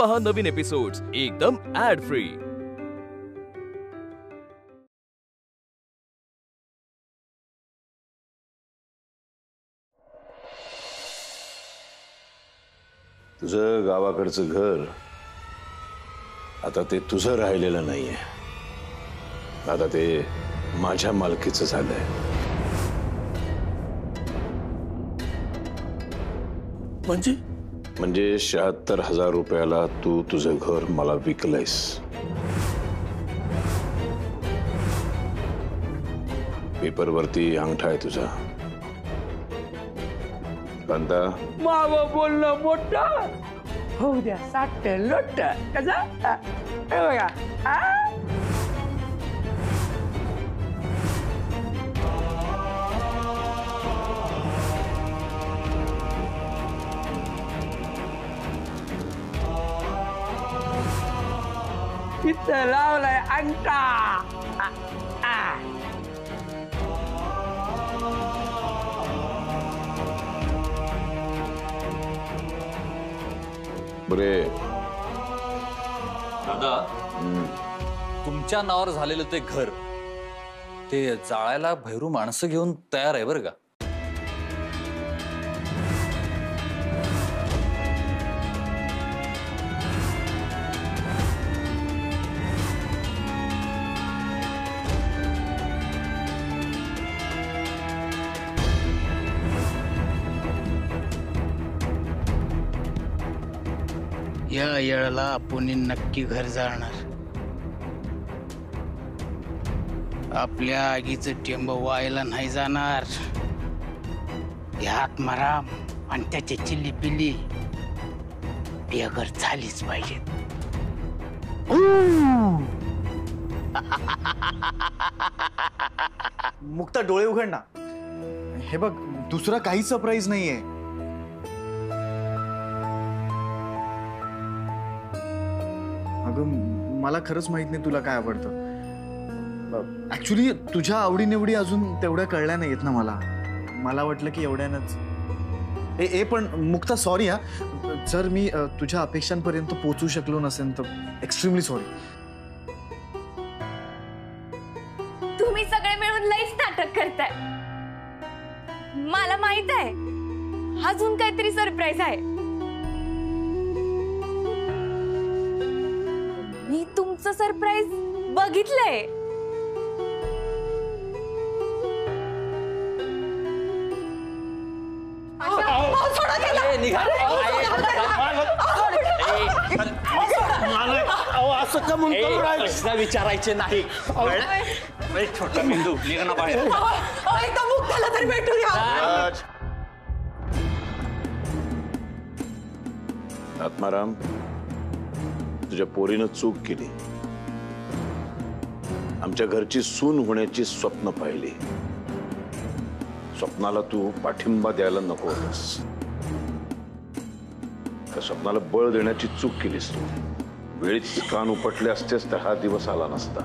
पहा नवीन एपिसोड्स एकदम add free. तुझं गावाकडचं घर आता ते तुझं राहिलेलं नाहीये, आता ते माझ्या मालकीचं झालंय। म्हणजे 76,000 रुपयाला तू तुझं घर मला विकलंयस। पेपरवरती अंगठा आहे तुझा। कांता मावं बोलणं मोठं होऊ द्या, साठ लोट कसं बघा। इथं लावलाय अंगठा। बरे दादा, तुमच्या नावावर झालेलं ते घर ते जाळायला भैरू माणसं घेऊन तयार आहे बरं का। या येळेला आपण नक्की घर जाणार। आपल्या आगीचं टेंब व्हायला नाही जाणार। ह्यात मराम आणि त्याची चिल्ली पिल्ली बेघर झालीच पाहिजे। मुक्ता डोळे उघड ना। हे बघ, दुसरा काही सरप्राईज नाहीये। अगं मला खरंच माहित नाही तुला काय आवडतं। ऍक्च्युली तुझ्या आवडीनिवडी अजून तेवढ्या कळल्या नाहीयेत ना मला। मला वाटलं की एवढ्यानंच ए पण मुक्ता सॉरी हा, जर मी तुझ्या अपेक्षांपर्यंत पोहोचू शकलो नसेल तर एक्स्ट्रीमली सॉरी। तुम्ही सगळे मिळून लईच नाटक करताय। मला माहित आहे अजून काहीतरी सरप्राईज आहे। मी तुमचं सरप्राईज बघितलंय। प्रश्न विचारायचे नाही। छोटा मेंदू निघा ना बाहेर। तरी भेटूया। आत्माराम, तुझ्या पोरीनं चूक केली। आमच्या घरची सून होण्याची स्वप्न पाहिली। स्वप्नाला तू पाठिंबा द्यायला नको होतास। त्या स्वप्नाला बळ देण्याची चूक केलीस तू। वेळीच कान उपटले असतेस तर हा दिवस आला नसता।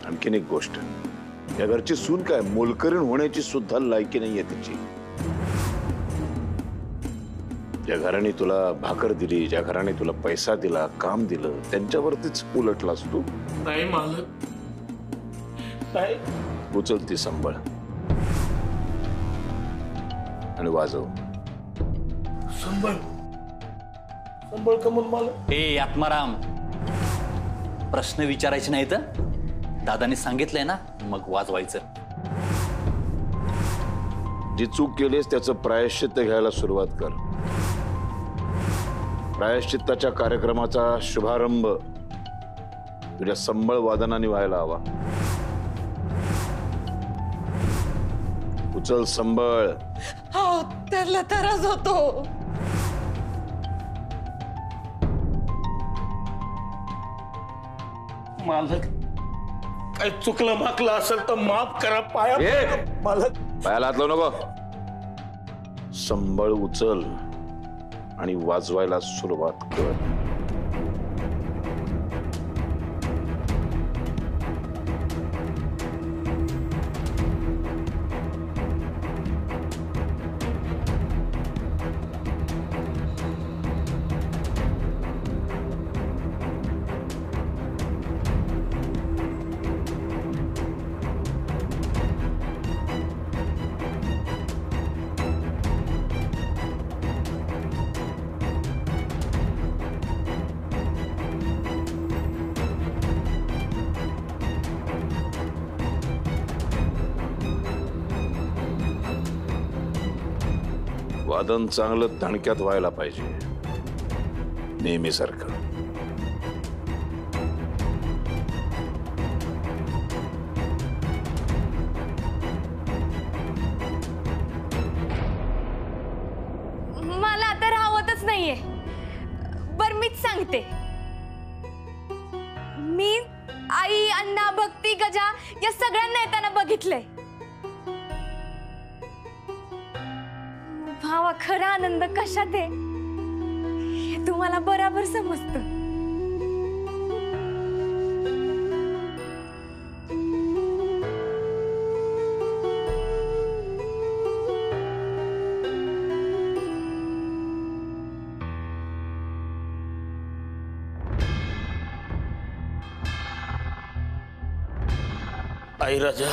आणखीन एक गोष्ट, या घरची सून काय मोलकरीण होण्याची सुद्धा लायकी नाहीये तिची। ज्या घराने तुला भाकर दिली, ज्या घराने तुला पैसा दिला, काम दिलं, त्यांच्यावरतीच उलटलास तू। नाही मालक, नाही। उचल ती संबळ आणि वाजव। संबळ संबळ कमून मालक। ए आत्माराम, प्रश्न विचारायचे नाही तर दादाने सांगितलंय ना, मग वाजवायचं। जी चूक केलीस त्याचं प्रायश्चित्त घ्यायला सुरुवात कर। प्रायश्चित्ताच्या कार्यक्रमाचा शुभारंभ तुझ्या संबळ वादनाने व्हायला हवा। उचल संबळ। हो, त्याला त्रास होतो। मालक, काय चुकलं माकलं असेल तर माफ करा। पाया मालक, पायाला हात लावू नको। संबळ उचल आणि वाजवायला सुरुवात कर। वादन चांगलं दणक्यात व्हायला पाहिजे, नेहमीसारखं. मला आता राहवतच नाहीये. बर मीच सांगते. मी आई, अण्णा, भक्ती, गजा या सगळ्यांना येताना बघितलंय. भावा, खरा आनंद कशात आहे हे तुम्हाला बरोबर समजतं. आई राजा,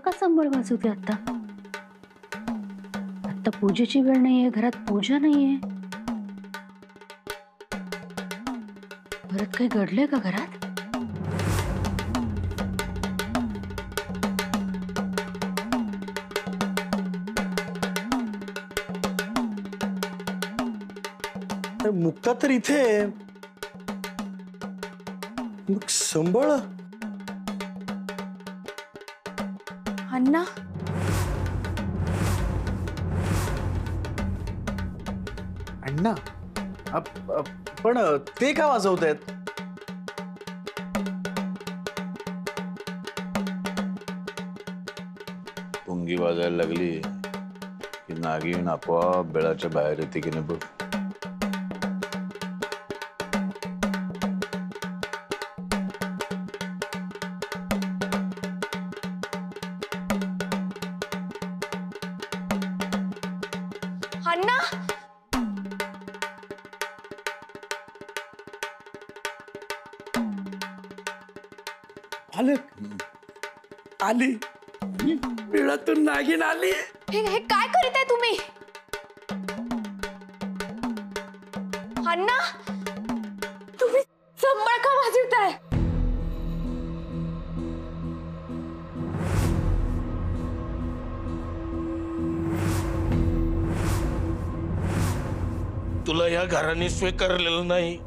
का संबळ वाजवते आता? आता पूजेची वेळ नाहीये, घरात पूजा नाहीये. परत काही घडलंय का घरात? मुक्ता तर इथे आहे. मग संबळ अण्णा, अण्णा, पण ते का वाजवतायत? पुंगी वाजायला लागली की नागिन आपोआप बेळाच्या बाहेर येते की नाही बघ. अण्णा, आली. बिळातून नागिन आली. हे काय करीत आहे तुम्ही? अण्णा, तुम्ही संबळ का वाजवताय? तुला या घराने स्वीकारलेलं नाही.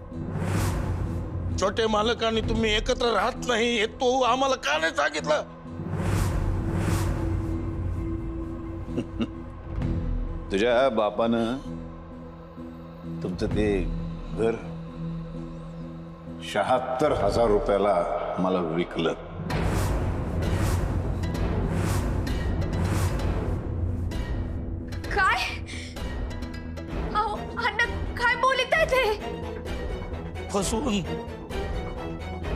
छोटे मालकांनी तुम्ही एकत्र राहत नाही हे तो आम्हाला का नाही सांगितलं? तुझ्या बापानं तुमचं ते घर 76,000 रुपयाला मला विकलं. काय? अहो अण्णा, काय बोलत आहे ते?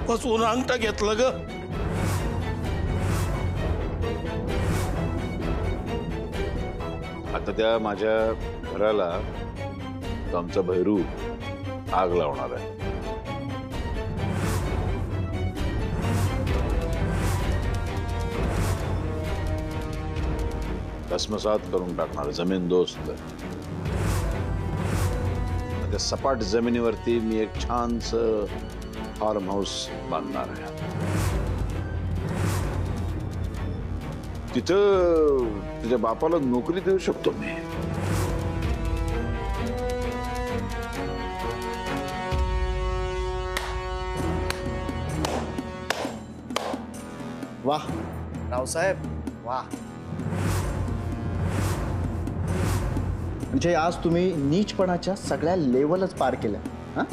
फसवून अंगठा घेतलं ग. आता त्या माझ्या घराला तो आमचा भैरू आग लावणार आहे. भस्मसात करून टाकणार, जमीन दोस्त. त्या सपाट जमिनीवरती मी एक छानस फार्म हाऊस बांधणार आहे. तिथं तुझ्या बापाला नोकरी देऊ शकतो मी. वाह रावसाहेब, वाह. म्हणजे आज तुम्ही नीचपणाच्या सगळ्या लेवलच पार केल्या. हा,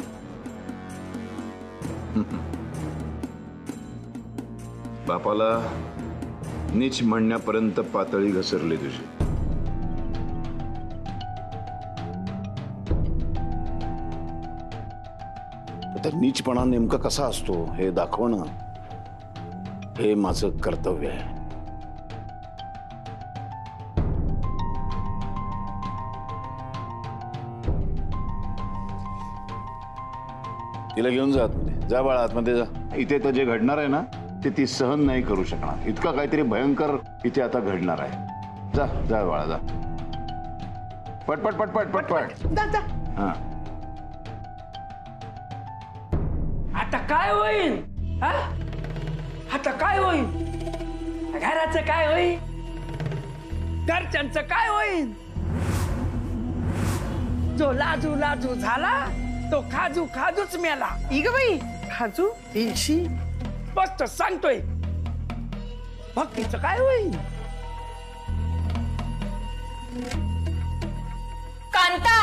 बापाला नीच म्हणण्यापर्यंत पातळी घसरली तुझी. आता नीचपणा नेमका कसा असतो हे दाखवणं हे माझं कर्तव्य आहे. तिला घेऊन जा आतमध्ये. जा बाळा आतमध्ये जा. इथे तर जे घडणार आहे ना ते ती सहन नाही करू शकणार. इतका काहीतरी भयंकर इथे आता घडणार आहे. जा जा बाळा जा. पटपट पटपट पटपट. हा. आता काय होईल? हा? आता काय होईल? घराचं काय होईल? घरच्यांचं काय होईल? जो लाजू लाजू झाला तो खाजू खाजूच मेला. इग बाई खाजू इलशी स्पष्ट सांगतोय. भक्तीचं काय होईल? कांता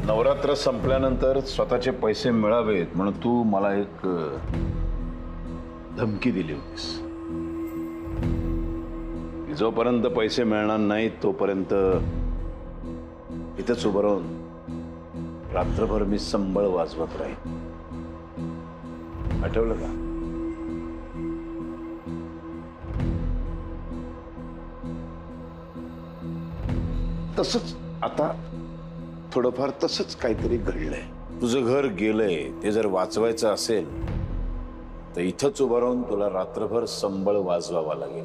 नवरात्र संपल्यानंतर स्वतःचे पैसे मिळावेत म्हणून तू मला एक धमकी दिली होतीस. जोपर्यंत पैसे मिळणार नाहीत तोपर्यंत इथंच उभं राहून रात्रभर मी संबळ वाजवत राहीन. आठवलं का? तसंच आता थोडंफार तसंच काहीतरी घडलंय. तुझं घर गेलंय ते जर वाचवायचं असेल तर इथंच उभं राहून तुला रात्रभर संबळ वाजवावा लागेल.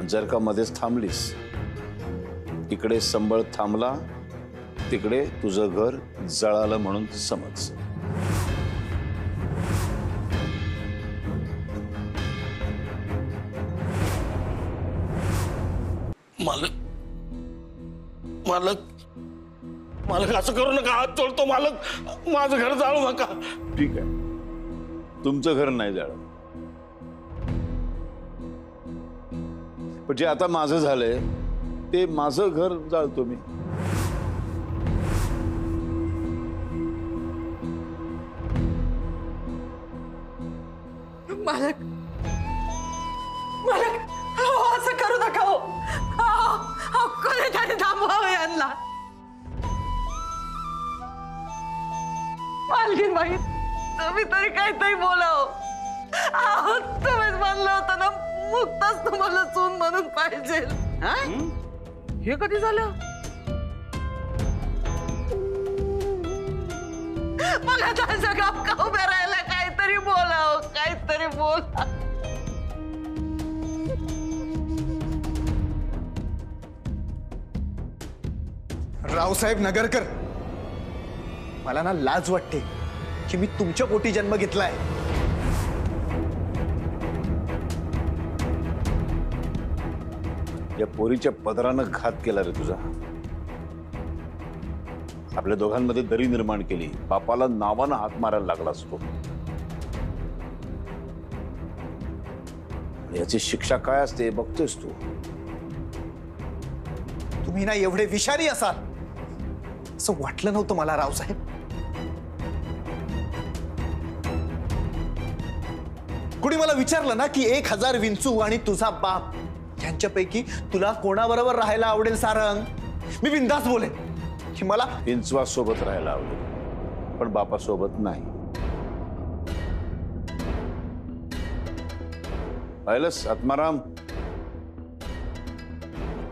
जर का मध्येच थांबलीस, इकडे संबळ थांबला तिकडे तुझं घर जळालं म्हणून समज. मालक मालक मालक असं करू नका. हात तोडतो मालक. माझं घर जाळू नका. ठीक आहे, तुमचं घर नाही जाळं, पण जे आता माझं झालंय ते माझं घर जाळतो मी. मालक मालक असं करू नका. कोणी तरी थांबवावं यांना. मालकीन बाई तुम्ही तरी काहीतरी बोलाव. तुम्हीच म्हणलं होतं ना मुक्ताच तुम्हाला सून म्हणून पाहिजे. हे कधी झालं? मग आता जगात का उभ्या राहायला काहीतरी बोलाव. काहीतरी बोला. रावसाहेब नगरकर, मला ना लाज वाटते की मी तुमच्या पोटी जन्म घेतलाय. या पोरीच्या पदरानं घात केला रे तुझा. आपल्या दोघांमध्ये दरी निर्माण केली. बापाला नावानं हात मारायला लागला असतो. याची शिक्षा काय असते बघतोस तू. तुम्ही ना एवढे विषारी असाल असं वाटलं नव्हतं मला रावसाहेब. कुणी मला विचारलं ना की 1000 विंचू आणि तुझा बाप यांच्यापैकी तुला कोणाबरोबर राहायला आवडेल सारंग, मी बिनधास्त बोलेन की मला विंचवा सोबत राहायला आवडेल पण बापासोबत नाही. पाहिलंस आत्माराम,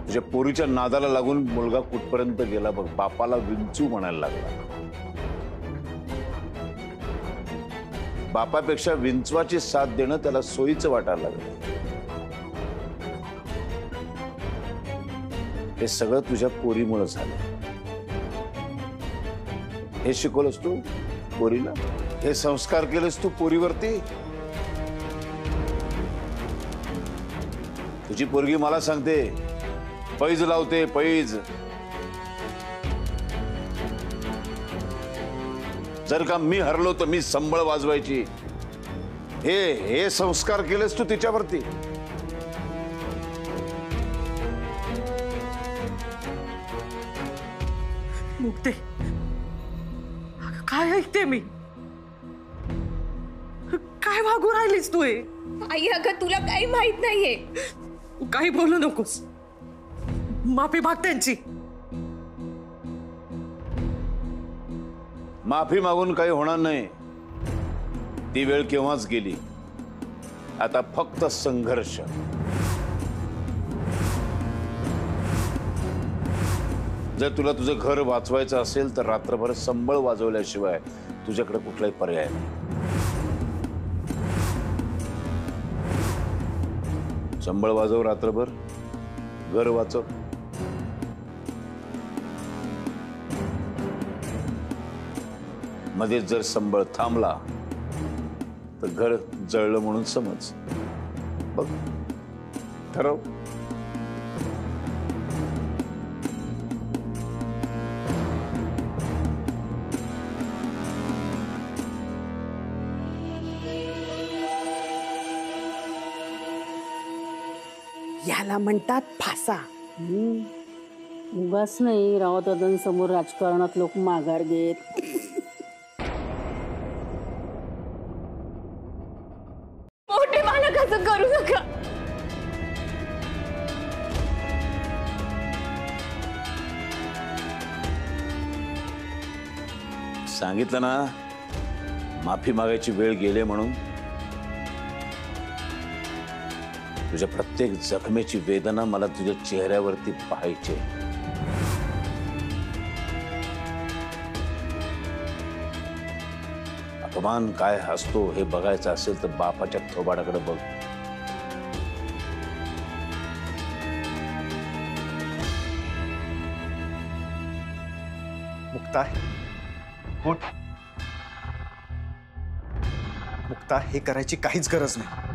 तुझ्या पोरीच्या नादाला लागून मुलगा कुठपर्यंत गेला बघ. बापाला विंचू म्हणायला लागला. बापापेक्षा विंचवाची साथ देणं त्याला सोयीचं वाटायला लागलं. हे सगळं तुझ्या पोरीमुळे झालं. हे शिकवलंस तू पोरीला, हे संस्कार केलेस तू पोरीवरती. तुझी पोरगी मला सांगते पैज लावते पैज. जर का मी हरलो तर मी संबळ वाजवायची. हे संस्कार केलेस तू तिच्यावरती. मुक्ते, काय ऐकते मी? काय वागू राहिलीस तू? आई अगं तुला काही माहित नाहीये. काही बोलू नकोस. माफी माग त्यांची. माफी मागून काही होणार नाही. ती वेळ केव्हाच गेली. आता फक्त संघर्ष. जर तुला तुझं घर वाचवायचं असेल तर रात्रभर संबळ वाजवल्याशिवाय तुझ्याकडे कुठलाही पर्याय नाही. संबळ वाजव रात्रभर, घर वाचव. मध्येच जर संबळ थांबला तर घर जळलं म्हणून समज. बघ, ठरव. याला म्हणतात फासा. उगाच नाही रावदादांसमोर राजकारणात लोक माघार घेत. मोठे मालक असं करू नका. सांगितलं ना, माफी मागायची वेळ गेली म्हणून. तुझ्या प्रत्येक जखमेची वेदना मला तुझ्या चेहऱ्यावरती पाहायची. अपमान काय असतो हे बघायचं असेल तर बापाच्या थोबाडाकडे बघ. मुक्ता, उठ. मुक्ता, हे करायची काहीच गरज नाही.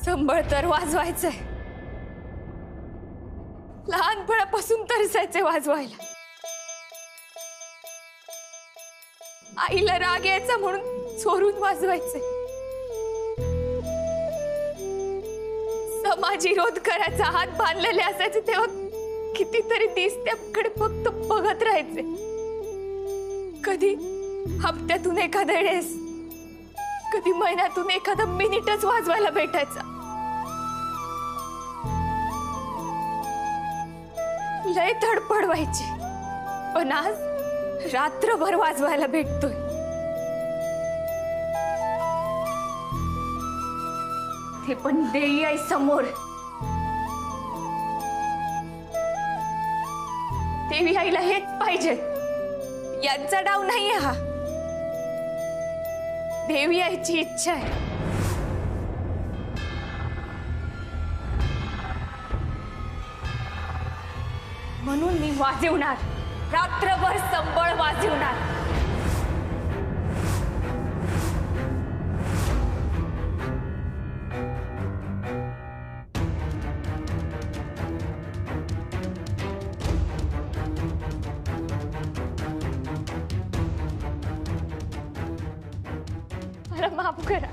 संबळ तर वाजवायचंय. लहानपणापासून तरसायचे वाजवायला. आईला राग यायचा म्हणून चोरून वाजवायचे. समाजविरोध करायचा हात बांधलेले असायचे तेव्हा कितीतरी दिस त्याकडे फक्त बघत राहायचे. कधी हप्त्यातून एखाद्या वेळेस, कधी महिन्यातून एखादा मिनिटच वाजवायला भेटायचा. लय धडपड व्हायची, पण आज रात्रभर वाजवायला भेटतोय. ते पण देई आई समोर. देवी आईला हेच पाहिजे. यांचा डाव नाहीये हा. देवी आईची इच्छा आहे. म्हणून मी वाजवणार, रात्रभर संबळ वाजवणार. मला माफ करा.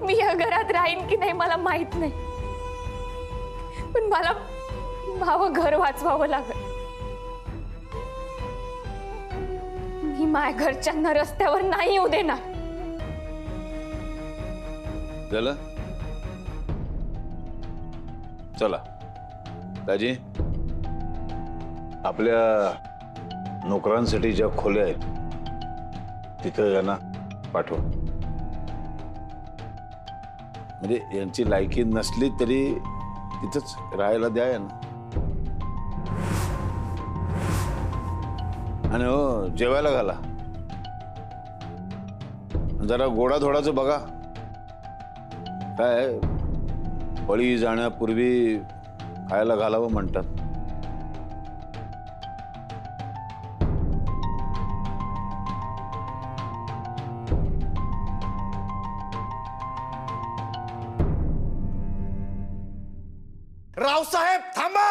मी या घरात राहीन की नाही मला माहित नाही, पण मला माझं घर वाचवावं लागेल. मी माझ्या घरच्यांना रस्त्यावर नाही येऊ देणार. झालं? चला दाजी, आपल्या नोकरांसाठी ज्या खोल्या आहेत तिथं यांना पाठवा. म्हणजे यांची लायकी नसली तरी तिथंच राहायला द्या यांना. आणि हो, जेवायला घाला. जरा गोडाधोडाचं बघा. काय बळी जाण्यापूर्वी खायला घालावं म्हणतात. रावसाहेब थांबा.